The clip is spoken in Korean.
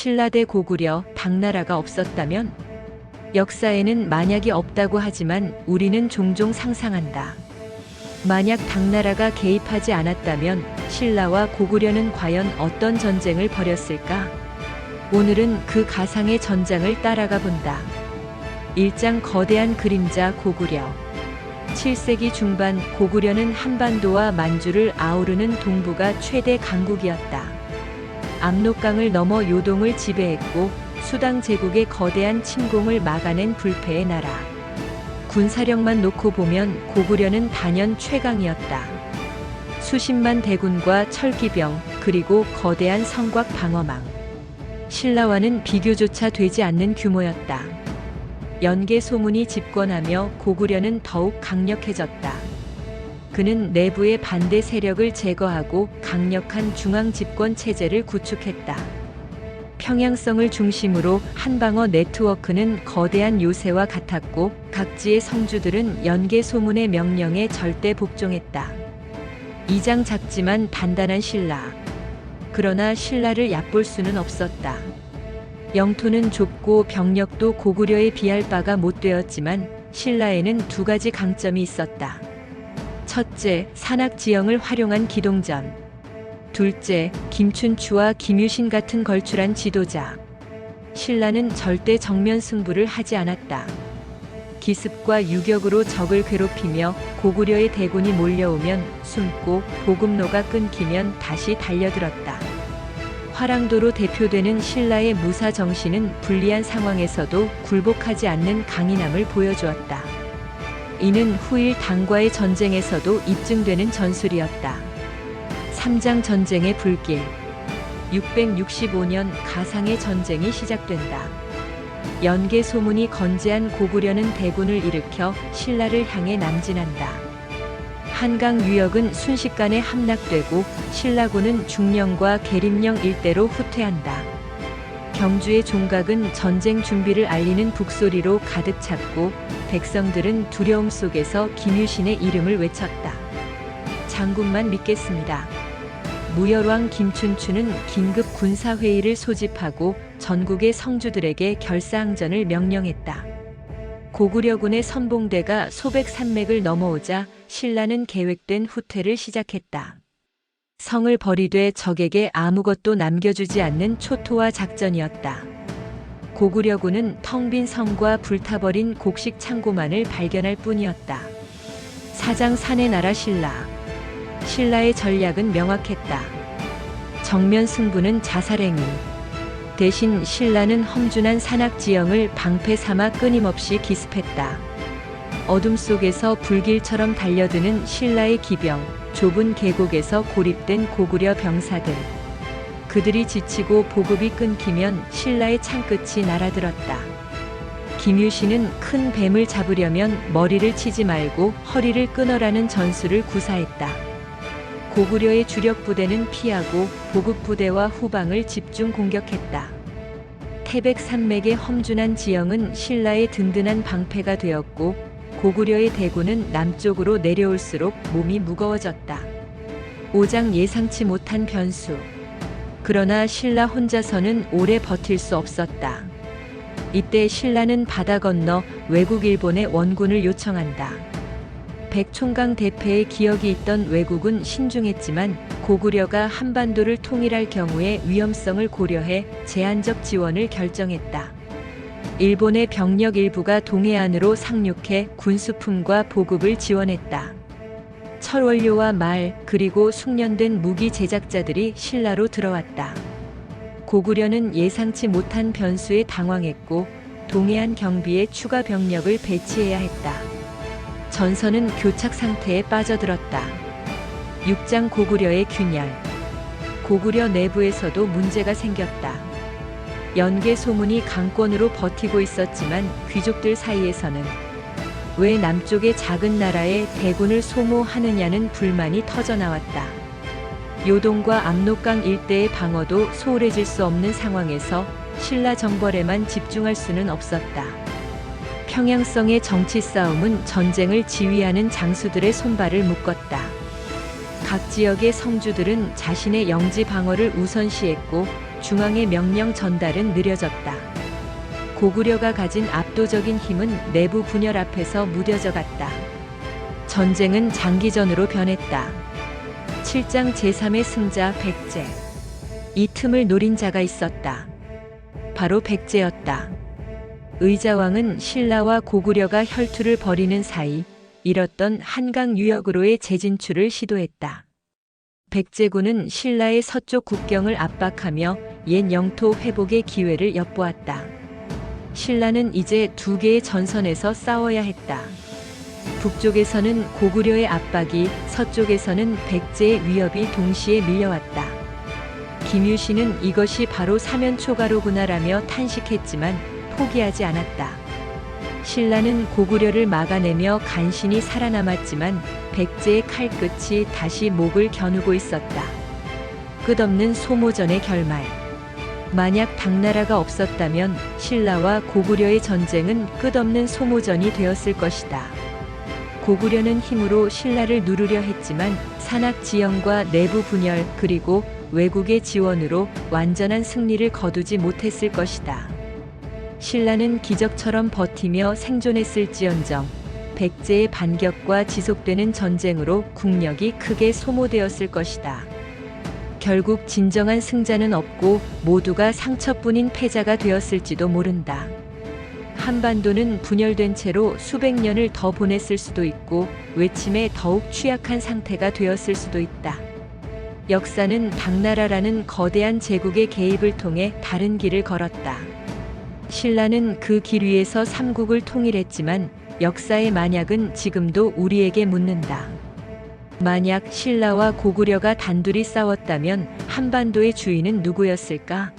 신라 대 고구려, 당나라가 없었다면? 역사에는 만약이 없다고 하지만 우리는 종종 상상한다. 만약 당나라가 개입하지 않았다면 신라와 고구려는 과연 어떤 전쟁을 벌였을까? 오늘은 그 가상의 전장을 따라가 본다. 1장 거대한 그림자 고구려. 7세기 중반 고구려는 한반도와 만주를 아우르는 동북아 최대 강국이었다. 압록강을 넘어 요동을 지배했고 수당 제국의 거대한 침공을 막아낸 불패의 나라. 군사력만 놓고 보면 고구려는 단연 최강이었다. 수십만 대군과 철기병, 그리고 거대한 성곽 방어망. 신라와는 비교조차 되지 않는 규모였다. 연개 소문이 집권하며 고구려는 더욱 강력해졌다. 그는 내부의 반대 세력을 제거하고 강력한 중앙 집권 체제를 구축했다. 평양성을 중심으로 한방어 네트워크는 거대한 요새와 같았고 각지의 성주들은 연개 소문의 명령에 절대 복종했다. 2장 작지만 단단한 신라. 그러나 신라를 얕볼 수는 없었다. 영토는 좁고 병력도 고구려에 비할 바가 못 되었지만 신라에는 두 가지 강점이 있었다. 첫째, 산악 지형을 활용한 기동전. 둘째, 김춘추와 김유신 같은 걸출한 지도자. 신라는 절대 정면 승부를 하지 않았다. 기습과 유격으로 적을 괴롭히며 고구려의 대군이 몰려오면 숨고 보급로가 끊기면 다시 달려들었다. 화랑도로 대표되는 신라의 무사 정신은 불리한 상황에서도 굴복하지 않는 강인함을 보여주었다. 이는 후일 당과의 전쟁에서도 입증되는 전술이었다. 3장 전쟁의 불길. 665년 가상의 전쟁이 시작된다. 연개 소문이 건재한 고구려는 대군을 일으켜 신라를 향해 남진한다. 한강 유역은 순식간에 함락되고 신라군은 중령과 계림령 일대로 후퇴한다. 경주의 종각은 전쟁 준비를 알리는 북소리로 가득 찼고 백성들은 두려움 속에서 김유신의 이름을 외쳤다. 장군만 믿겠습니다. 무열왕 김춘추는 긴급 군사회의를 소집하고 전국의 성주들에게 결사항전을 명령했다. 고구려군의 선봉대가 소백 산맥을 넘어오자 신라는 계획된 후퇴를 시작했다. 성을 버리되 적에게 아무것도 남겨주지 않는 초토화 작전이었다. 고구려군은 텅 빈 성과 불타버린 곡식 창고만을 발견할 뿐이었다. 4장 산의 나라 신라. 신라의 전략은 명확했다. 정면 승부는 자살행위. 대신 신라는 험준한 산악 지형을 방패 삼아 끊임없이 기습했다. 어둠 속에서 불길처럼 달려드는 신라의 기병, 좁은 계곡에서 고립된 고구려 병사들. 그들이 지치고 보급이 끊기면 신라의 창끝이 날아들었다. 김유신은 큰 뱀을 잡으려면 머리를 치지 말고 허리를 끊어라는 전술을 구사했다. 고구려의 주력 부대는 피하고 보급 부대와 후방을 집중 공격했다. 태백 산맥의 험준한 지형은 신라의 든든한 방패가 되었고 고구려의 대군은 남쪽으로 내려올수록 몸이 무거워졌다. 5장 예상치 못한 변수. 그러나 신라 혼자서는 오래 버틸 수 없었다. 이때 신라는 바다 건너 외국 일본의 원군을 요청한다. 백총강 대패의 기억이 있던 외국은 신중했지만 고구려가 한반도를 통일할 경우의 위험성을 고려해 제한적 지원을 결정했다. 일본의 병력 일부가 동해안으로 상륙해 군수품과 보급을 지원했다. 철원료와 말, 그리고 숙련된 무기 제작자들이 신라로 들어왔다. 고구려는 예상치 못한 변수에 당황했고 동해안 경비에 추가 병력을 배치해야 했다. 전선은 교착 상태에 빠져들었다. 6장 고구려의 균열. 고구려 내부에서도 문제가 생겼다. 연개 소문이 강권으로 버티고 있었지만 귀족들 사이에서는 왜 남쪽의 작은 나라에 대군을 소모하느냐는 불만이 터져나왔다. 요동과 압록강 일대의 방어도 소홀해질 수 없는 상황에서 신라 정벌에만 집중할 수는 없었다. 평양성의 정치 싸움은 전쟁을 지휘하는 장수들의 손발을 묶었다. 각 지역의 성주들은 자신의 영지 방어를 우선시했고 중앙의 명령 전달은 느려졌다. 고구려가 가진 압도적인 힘은 내부 분열 앞에서 무뎌져 갔다. 전쟁은 장기전으로 변했다. 7장 제3의 승자 백제. 이 틈을 노린 자가 있었다. 바로 백제였다. 의자왕은 신라와 고구려가 혈투를 벌이는 사이 잃었던 한강 유역으로의 재진출을 시도했다. 백제군은 신라의 서쪽 국경을 압박하며 옛 영토 회복의 기회를 엿보았다. 신라는 이제 두 개의 전선에서 싸워야 했다. 북쪽에서는 고구려의 압박이, 서쪽에서는 백제의 위협이 동시에 밀려왔다. 김유신은 이것이 바로 사면초가로구나라며 탄식했지만 포기하지 않았다. 신라는 고구려를 막아내며 간신히 살아남았지만 백제의 칼끝이 다시 목을 겨누고 있었다. 끝없는 소모전의 결말. 만약 당나라가 없었다면 신라와 고구려의 전쟁은 끝없는 소모전이 되었을 것이다. 고구려는 힘으로 신라를 누르려 했지만 산악 지형과 내부 분열 그리고 외국의 지원으로 완전한 승리를 거두지 못했을 것이다. 신라는 기적처럼 버티며 생존했을지언정 백제의 반격과 지속되는 전쟁으로 국력이 크게 소모되었을 것이다. 결국 진정한 승자는 없고 모두가 상처뿐인 패자가 되었을지도 모른다. 한반도는 분열된 채로 수백 년을 더 보냈을 수도 있고 외침에 더욱 취약한 상태가 되었을 수도 있다. 역사는 당나라라는 거대한 제국의 개입을 통해 다른 길을 걸었다. 신라는 그 길 위에서 삼국을 통일했지만 역사의 만약은 지금도 우리에게 묻는다. 만약 신라와 고구려가 단둘이 싸웠다면 한반도의 주인은 누구였을까?